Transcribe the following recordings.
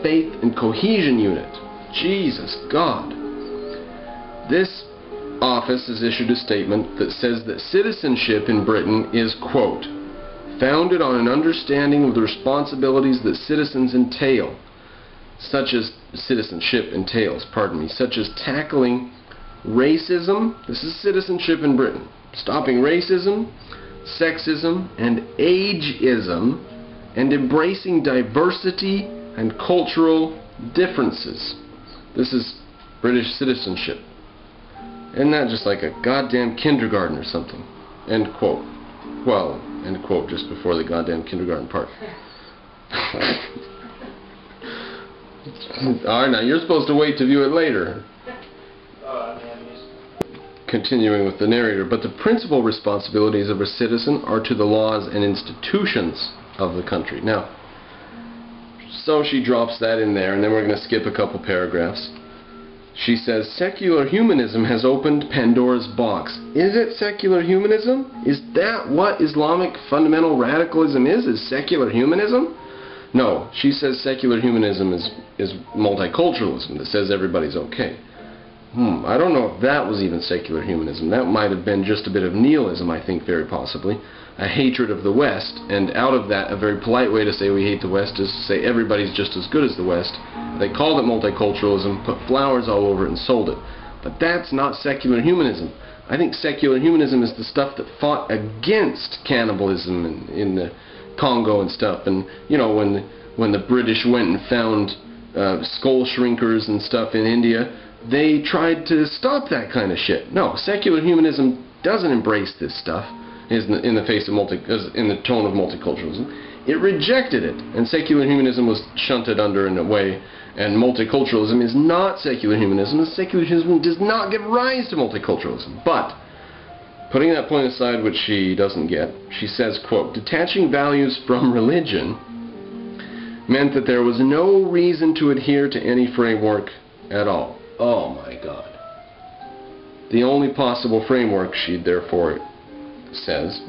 Faith and Cohesion Unit. Jesus God. This office has issued a statement that says that citizenship in Britain is, quote, founded on an understanding of the responsibilities that citizens entail, such as such as tackling racism, this is citizenship in Britain, stopping racism, sexism, and ageism, and embracing diversity and cultural differences. This is British citizenship. Isn't that just like a goddamn kindergarten or something? End quote. Well, end quote just before the goddamn kindergarten part. Alright, now you're supposed to wait to view it later. Continuing with the narrator, but the principal responsibilities of a citizen are to the laws and institutions of the country. Now, so she drops that in there, and then we're going to skip a couple paragraphs. She says, secular humanism has opened Pandora's box. Is it secular humanism? Is that what Islamic fundamental radicalism is? Is secular humanism? No, she says secular humanism is multiculturalism that says everybody's okay. I don't know if that was even secular humanism. That might have been just a bit of nihilism, I think, very possibly. A hatred of the West, and out of that, a very polite way to say we hate the West is to say everybody's just as good as the West. They called it multiculturalism, put flowers all over it, and sold it. But that's not secular humanism. I think secular humanism is the stuff that fought against cannibalism in the Congo and stuff. And, you know, when the British went and found skull shrinkers and stuff in India, they tried to stop that kind of shit. No, secular humanism doesn't embrace this stuff in the face of in the tone of multiculturalism. It rejected it, and secular humanism was shunted under in a way, and multiculturalism is not secular humanism, and secular humanism does not give rise to multiculturalism. But, putting that point aside, which she doesn't get, she says, quote, detaching values from religion meant that there was no reason to adhere to any framework at all. Oh my God. The only possible framework, she therefore says,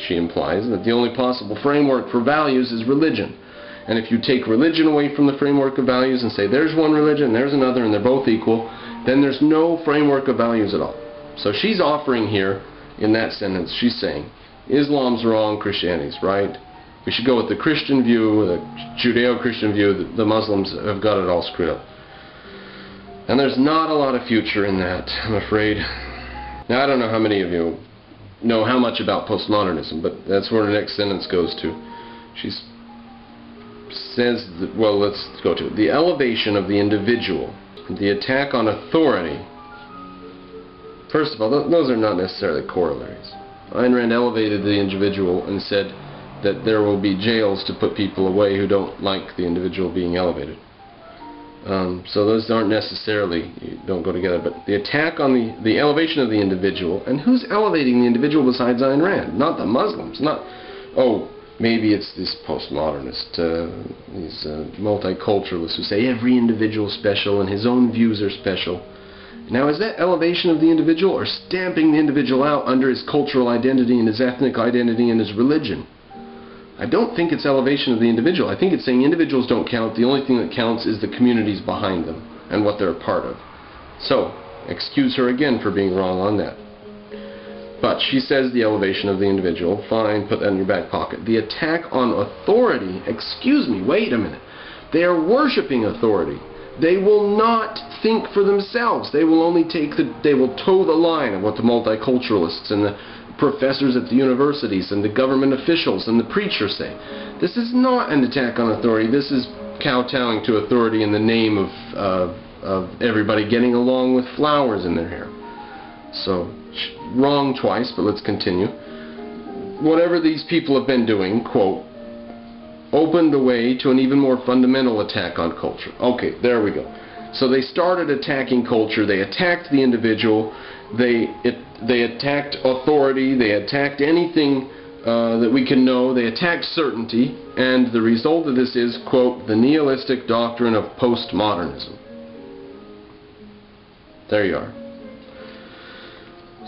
she implies that the only possible framework for values is religion. And if you take religion away from the framework of values and say there's one religion, there's another, and they're both equal, then there's no framework of values at all. So she's offering here, in that sentence, she's saying, Islam's wrong, Christianity's right. We should go with the Christian view, the Judeo-Christian view, the Muslims have got it all screwed up. And there's not a lot of future in that, I'm afraid. Now, I don't know how many of you know how much about postmodernism, but that's where the next sentence goes to. She says, that, well, let's go to it. The elevation of the individual, the attack on authority. First of all, those are not necessarily corollaries. Ayn Rand elevated the individual and said that there will be jails to put people away who don't like the individual being elevated. So those aren't necessarily, don't go together, but the attack on the elevation of the individual, and who's elevating the individual besides Ayn Rand? Not the Muslims, not, oh, maybe it's this postmodernist, these multiculturalists who say every individual is special and his own views are special. Now, is that elevation of the individual or stamping the individual out under his cultural identity and his ethnic identity and his religion? I don't think it's elevation of the individual. I think it's saying individuals don't count. The only thing that counts is the communities behind them and what they're a part of. So, excuse her again for being wrong on that. But she says the elevation of the individual. Fine, put that in your back pocket. The attack on authority, excuse me, wait a minute. They are worshiping authority. They will not think for themselves. They will only they will toe the line of what the multiculturalists and the professors at the universities and the government officials and the preachers say. This is not an attack on authority. This is kowtowing to authority in the name of everybody getting along with flowers in their hair. So, wrong twice, but let's continue. Whatever these people have been doing, quote, opened the way to an even more fundamental attack on culture. Okay, there we go. So they started attacking culture, they attacked the individual, they attacked authority, they attacked anything that we can know, they attacked certainty, and the result of this is, quote, the nihilistic doctrine of postmodernism. There you are.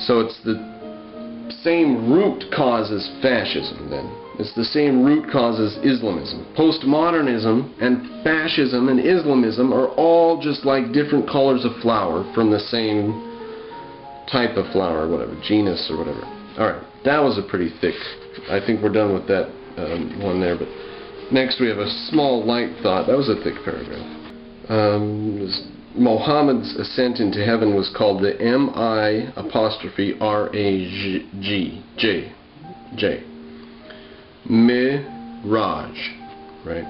So it's the same root cause as fascism then. It's the same root cause as Islamism. Postmodernism and fascism and Islamism are all just like different colors of flower from the same type of flower, or whatever, genus or whatever. Alright, that was a pretty thick. I think we're done with that one there. But next we have a small light thought. That was a thick paragraph. Muhammad's ascent into heaven was called the M-I-R-A-G-J. Miraj, right?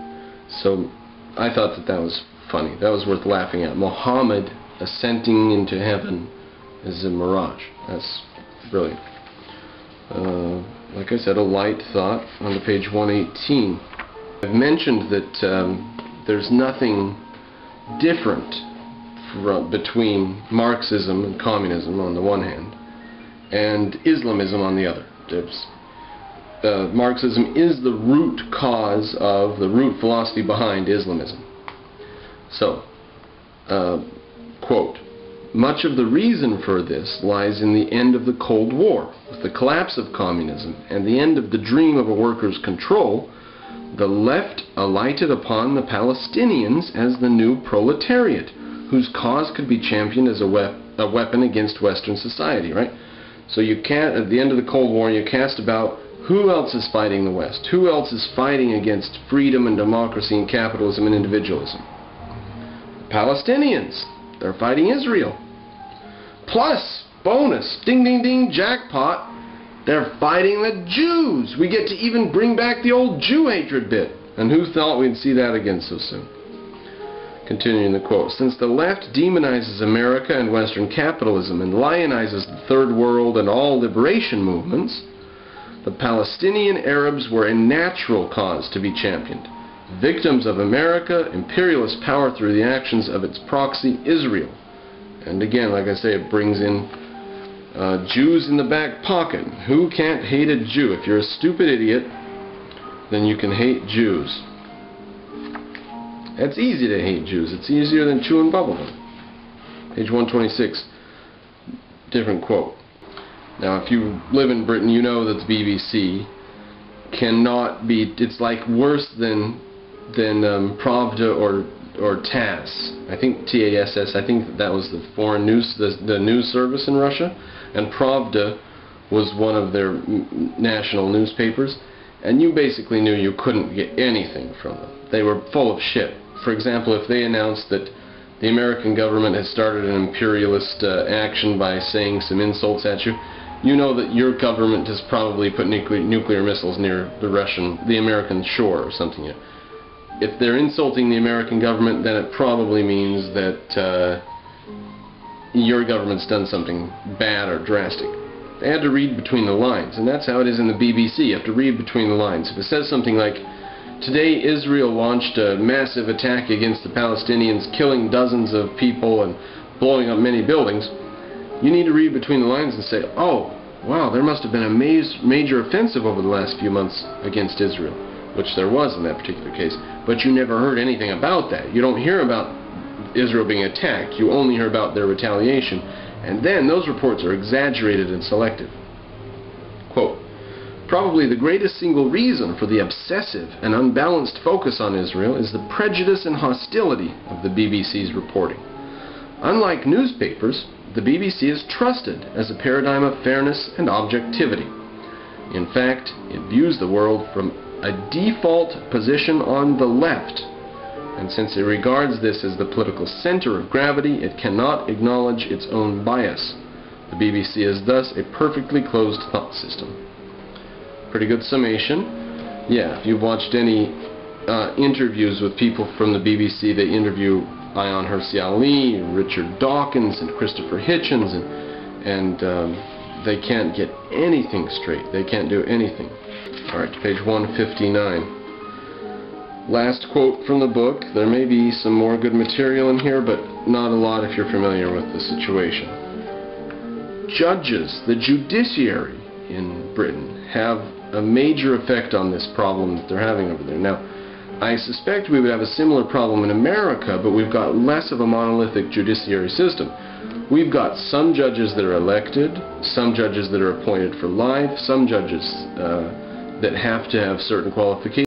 So I thought that was funny. That was worth laughing at. Muhammad ascending into heaven is a mirage. That's brilliant. Like I said, a light thought on the page 118. I've mentioned that there's nothing different between Marxism and communism on the one hand and Islamism on the other. Marxism is the root cause of the root philosophy behind Islamism. So, quote, much of the reason for this lies in the end of the Cold War. With the collapse of communism and the end of the dream of a worker's control, the left alighted upon the Palestinians as the new proletariat, whose cause could be championed as a weapon against Western society, right? So you can't, at the end of the Cold War, you cast about who else is fighting the West? Who else is fighting against freedom and democracy and capitalism and individualism? Palestinians. They're fighting Israel. Plus, bonus, ding ding ding, jackpot, they're fighting the Jews. We get to even bring back the old Jew hatred bit. And who thought we'd see that again so soon? Continuing the quote, since the left demonizes America and Western capitalism and lionizes the Third World and all liberation movements, the Palestinian Arabs were a natural cause to be championed, victims of America, imperialist power through the actions of its proxy, Israel. And again, like I say, it brings in Jews in the back pocket. Who can't hate a Jew? If you're a stupid idiot, then you can hate Jews. It's easy to hate Jews. It's easier than chewing bubblegum. Page 126. Different quote. Now, if you live in Britain, you know that the BBC cannot be. It's like worse than Pravda or TASS. I think TASS. I think that was the foreign news, the news service in Russia, and Pravda was one of their national newspapers. And you basically knew you couldn't get anything from them. They were full of shit. For example, if they announced that the American government has started an imperialist action by saying some insults at you, you know that your government has probably put nuclear missiles near the American shore or something. If they're insulting the American government, then it probably means that your government's done something bad or drastic. They had to read between the lines, and that's how it is in the BBC. You have to read between the lines. If it says something like, today Israel launched a massive attack against the Palestinians, killing dozens of people and blowing up many buildings, you need to read between the lines and say, oh, wow, there must have been a major offensive over the last few months against Israel, which there was in that particular case. But you never heard anything about that. You don't hear about Israel being attacked. You only hear about their retaliation. And then those reports are exaggerated and selective. Quote, probably the greatest single reason for the obsessive and unbalanced focus on Israel is the prejudice and hostility of the BBC's reporting. Unlike newspapers, the BBC is trusted as a paradigm of fairness and objectivity. In fact, it views the world from a default position on the left, and since it regards this as the political center of gravity, it cannot acknowledge its own bias. The BBC is thus a perfectly closed thought system. Pretty good summation. Yeah, if you've watched any interviews with people from the BBC, they interview Ayaan Hirsi Ali, Richard Dawkins, and Christopher Hitchens, and they can't get anything straight. They can't do anything. Alright, to page 159. Last quote from the book. There may be some more good material in here, but not a lot if you're familiar with the situation. Judges, the judiciary in Britain, have a major effect on this problem that they're having over there. Now, I suspect we would have a similar problem in America, but we've got less of a monolithic judiciary system. We've got some judges that are elected, some judges that are appointed for life, some judges that have to have certain qualifications.